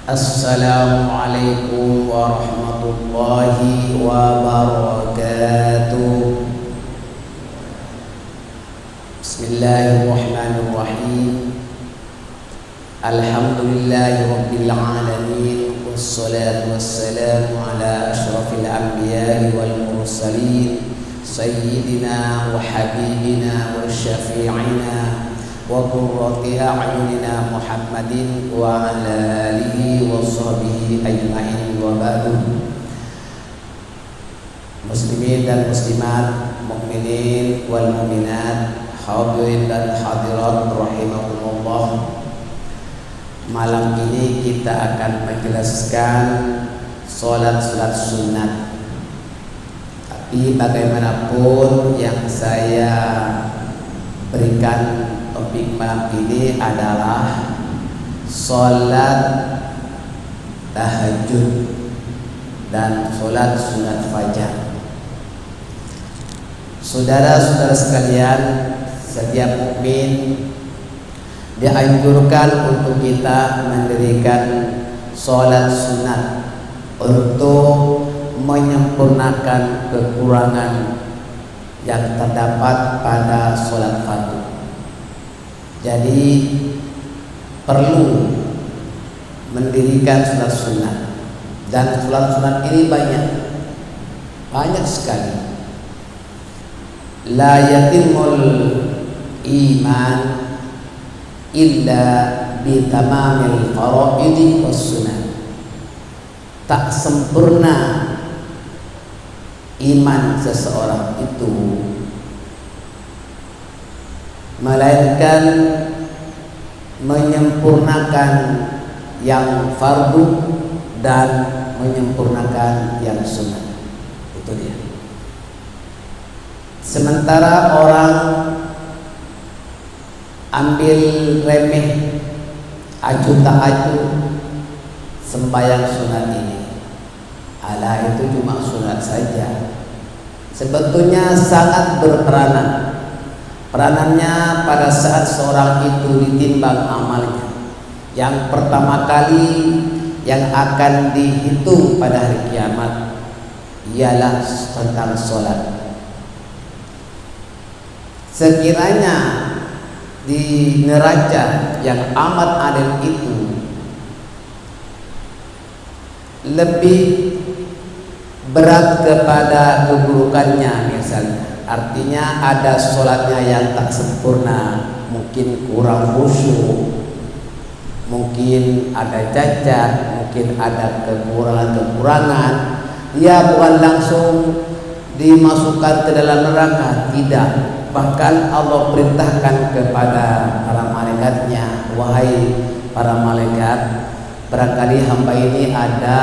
Assalamualaikum warahmatullahi wabarakatuh. Bismillahirrahmanirrahim. Alhamdulillahi rabbil alamin. Wassalatu wassalamu ala ashrafil anbiya'i wal mursalin, sayyidina wa habibina wa syafi'ina wa qurrati a'yunina Muhammadin wa ala alihi wa sahbihi ajma'in, wa ba'du. Muslimin dan muslimat, mukminin wal mukminat, hadirin dan hadirat rahimakumullah. Malam ini kita akan menjelaskan sholat sunat. Tapi bagaimanapun yang saya berikan topik malam ini adalah sholat tahajud dan sholat sunat fajar. Saudara-saudara sekalian, setiap mukmin dianjurkan untuk kita mendirikan sholat sunat untuk menyempurnakan kekurangan yang terdapat pada sholat fardu. Jadi perlu mendirikan sholat sunat, dan sholat sunat ini banyak sekali. La yatimul iman illa bitamamil faraidi was sunat. Tak sempurna iman seseorang itu melainkan menyempurnakan yang fardu dan menyempurnakan yang sunat. Itu dia. Sementara orang ambil remeh, acuh tak acuh sembahyang sunat ini, ala itu cuma sunat saja. Sebetulnya sangat berperanan. Peranannya pada saat seorang itu ditimbang amalnya. Yang pertama kali yang akan dihitung pada hari kiamat ialah tentang sholat. Sekiranya di neraca yang amat adil itu lebih berat kepada keburukannya, misalnya, artinya ada sholatnya yang tak sempurna, mungkin kurang khusyuk, mungkin ada cacat, mungkin ada kekurangan-kekurangan, dia bukan langsung dimasukkan ke dalam neraka, tidak. Bahkan Allah perintahkan kepada para malaikatnya, wahai para malaikat, barangkali hamba ini ada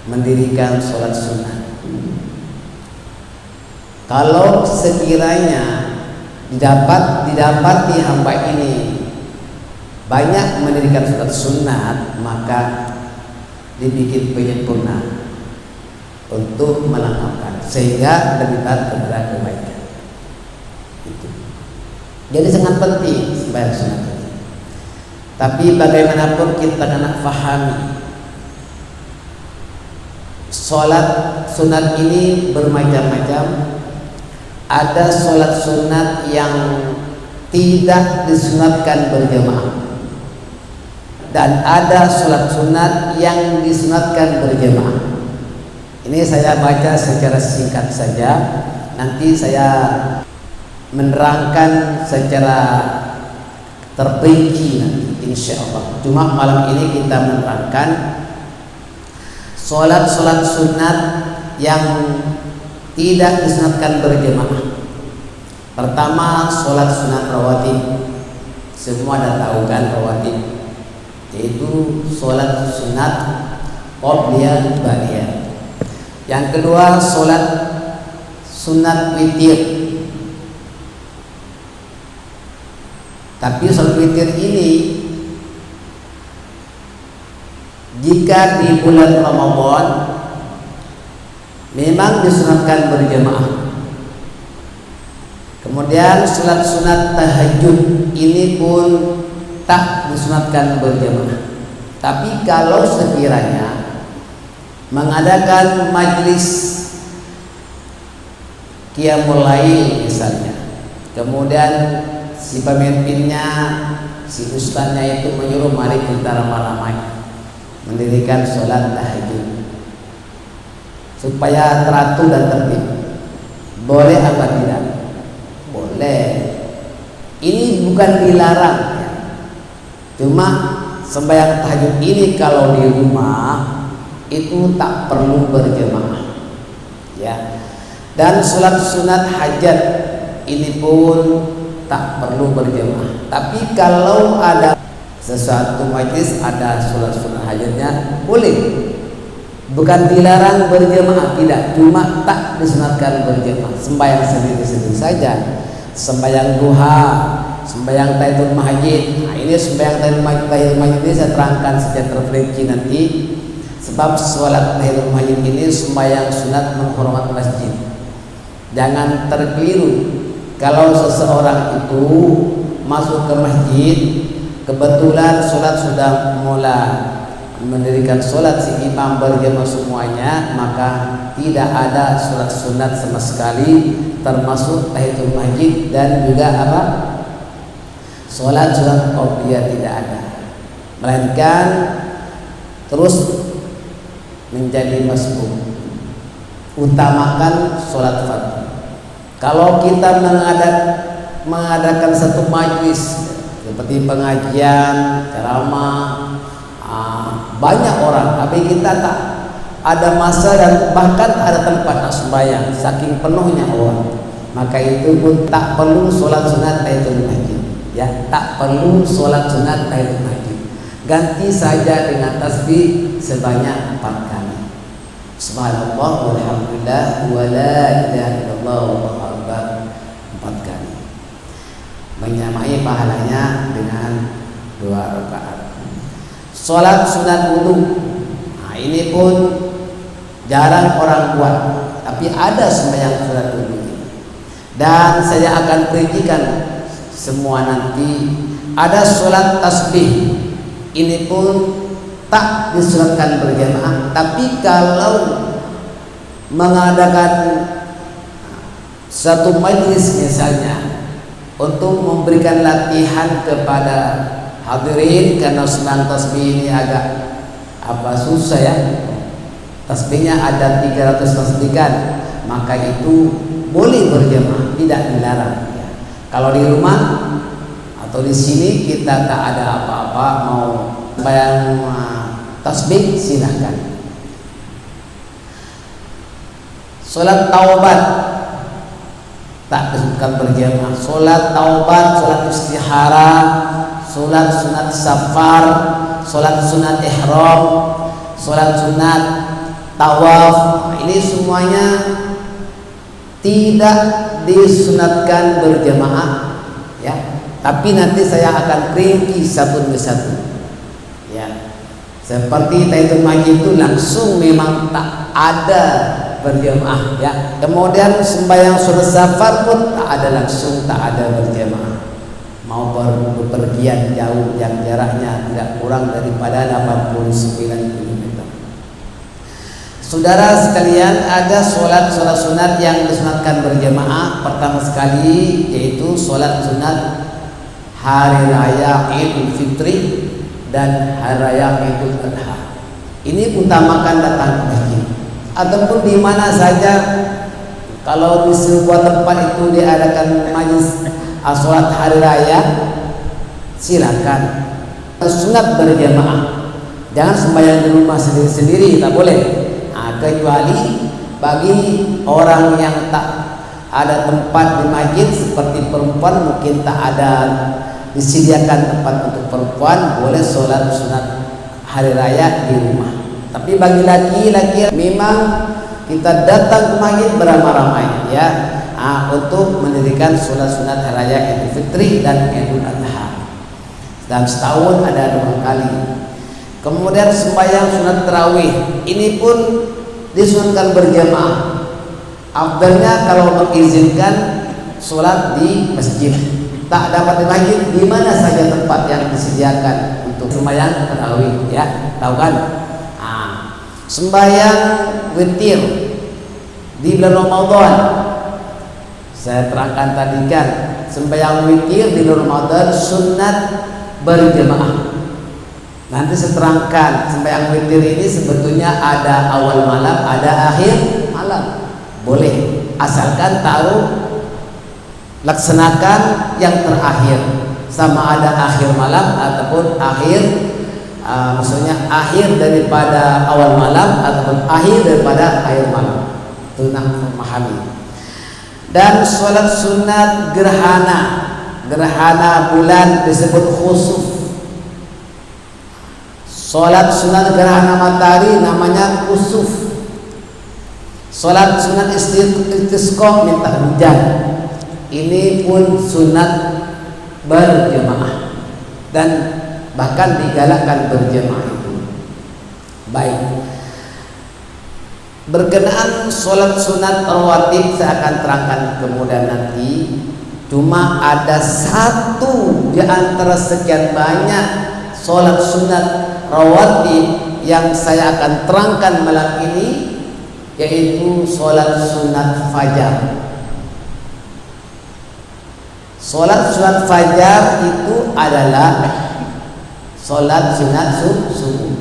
mendirikan sholat sunat. Kalau sekiranya didapati hamba ini banyak mendirikan sholat sunat, maka dibikin penyempurna untuk melengkapkan sehingga lebih berat kepada kebaikan. Itu. Jadi sangat penting sembahyang sunat ini. Tapi bagaimanapun kita kena fahami, sholat sunat ini bermacam-macam. Ada sholat sunat yang tidak disunatkan berjamaah, dan ada sholat sunat yang disunatkan berjamaah. Ini saya baca secara singkat saja, nanti saya menerangkan secara terperinci nanti insyaallah. Cuma malam ini kita menerangkan sholat sunat yang tidak disunatkan berjamaah. Pertama, sholat sunat rawatib. Semua dah tahu kan rawatib, yaitu sholat sunat qobliyah ba'diyah. Yang kedua, sholat sunat witir. Tapi sholat witir ini jika di bulan Ramadan memang disunatkan berjamaah. Kemudian sholat sunat tahajud ini pun tak disunatkan berjamaah. Tapi kalau sekiranya mengadakan majlis qiyamul lail misalnya, kemudian si pemimpinnya, si ustaznya itu menyuruh mari kita ramai-ramai mendirikan sholat tahajud supaya teratur dan tertib, boleh apa tidak? Boleh. Ini bukan dilarang ya. Cuma sembahyang tahajud ini kalau di rumah itu tak perlu berjemaah ya. Dan sholat sunat hajat ini pun tak perlu berjemaah. Tapi kalau ada sesuatu majlis ada sholat sunat hajatnya, boleh. Bukan dilarang berjemaah, tidak, cuma tak disunatkan berjemaah. Sembahyang sendiri-sendiri saja. Sembahyang duha, sembahyang tahiyatul masjid. Nah, ini sembahyang tahiyatul masjid ini saya terangkan secara terperinci nanti. Sebab sholat tahiyatul masjid ini sembahyang sunat menghormat masjid. Jangan terkeliru. Kalau seseorang itu masuk ke masjid, kebetulan sholat sudah mulai mendirikan sholat, si imam berjamaah semuanya, maka tidak ada sholat sunat sama sekali, termasuk tahiyatul masjid dan juga apa sholat qabliyah tidak ada, melainkan terus menjadi masbuk, utamakan sholat fardu. Kalau kita mengadakan satu majlis seperti pengajian, ceramah, banyak orang, tapi kita tak ada masa dan bahkan ada tempat nak sembahyang, saking penuhnya orang, maka itu pun tak perlu sholat sunat tahiyatul masjid ya, tak perlu sholat sunat tahiyatul masjid. Ganti saja dengan tasbih sebanyak 4 kali. Subhanallah walhamdulillah wa la ilaha illallah wallahu akbar 4 kali. Menyamai pahalanya dengan 2 rakaat. Sholat sunat wudu, nah ini pun jarang orang buat, tapi ada sembahyang sunat wudu ini. Dan saya akan perincikan semua nanti. Ada sholat tasbih, ini pun tak disunatkan berjamaah. Tapi kalau mengadakan satu majlis misalnya untuk memberikan latihan kepada hadirin, karena senang tasbih ini agak susah ya, tasbihnya ada 300 tasbihkan, maka itu boleh berjamaah, tidak dilarang ya. Kalau di rumah atau di sini kita tak ada apa-apa, mau bayang tasbih silahkan. Sholat taubat tak disebutkan berjamaah. Sholat taubat, sholat istihara, sholat sunat safar, sholat sunat ihram, sholat sunat tawaf, ini semuanya tidak disunatkan berjamaah ya. Tapi nanti saya akan rinci satu demi satu ya. Seperti tahiyatul masjid itu langsung memang tak ada berjamaah ya. Kemudian sembahyang sunat safar pun tak ada langsung, tak ada berjamaah. Mau berpergian jauh yang jaraknya tidak kurang daripada 89 km. Saudara sekalian, ada sholat sunat yang disunatkan berjamaah. Pertama sekali yaitu sholat sunat hari raya Idul Fitri dan hari raya Idul Adha. Ini utamakan datang ke masjid ataupun di mana saja. Kalau di sebuah tempat itu diadakan majlis sholat hari raya, silakan sunat berjamaah. Jangan sembahyang di rumah sendiri-sendiri, tak boleh. Kecuali bagi orang yang tak ada tempat di masjid, seperti perempuan mungkin tak ada disediakan tempat untuk perempuan, boleh sholat sunat hari raya di rumah. Tapi bagi laki-laki memang kita datang ke masjid beramai-ramai ya, untuk mendirikan sunat-sunat hari raya Idul Fitri dan Idul Adha. Dan setahun ada 2 kali. Kemudian sembahyang sunat tarawih, ini pun disunatkan berjamaah. Afdalnya kalau mengizinkan sholat di masjid, tak dapat di masjid, di mana saja tempat yang disediakan untuk sembahyang tarawih ya, tahu kan? Sembahyang witir di bulan Ramadan, saya terangkan tadi kan, sembahyang witir di bulan Ramadan sunat berjemaah. Nanti saya terangkan sembahyang witir ini sebetulnya ada awal malam, ada akhir malam. Boleh, asalkan tahu laksanakan yang terakhir, sama ada akhir malam ataupun maksudnya akhir daripada awal malam ataupun akhir daripada akhir malam. Itu nak memahami. Dan sholat sunat gerhana bulan disebut khusuf. Sholat sunat gerhana matahari namanya khusuf. Sholat sunat istisqa minta hujan, ini pun sunat berjemaah dan bahkan digalakkan berjemaah itu. Baik, berkenaan sholat sunat rawatib saya akan terangkan kemudian nanti. Cuma ada satu di antara sekian banyak sholat sunat rawatib yang saya akan terangkan malam ini, yaitu sholat sunat fajar. Sholat sunat fajar itu adalah sholat sunat subuh.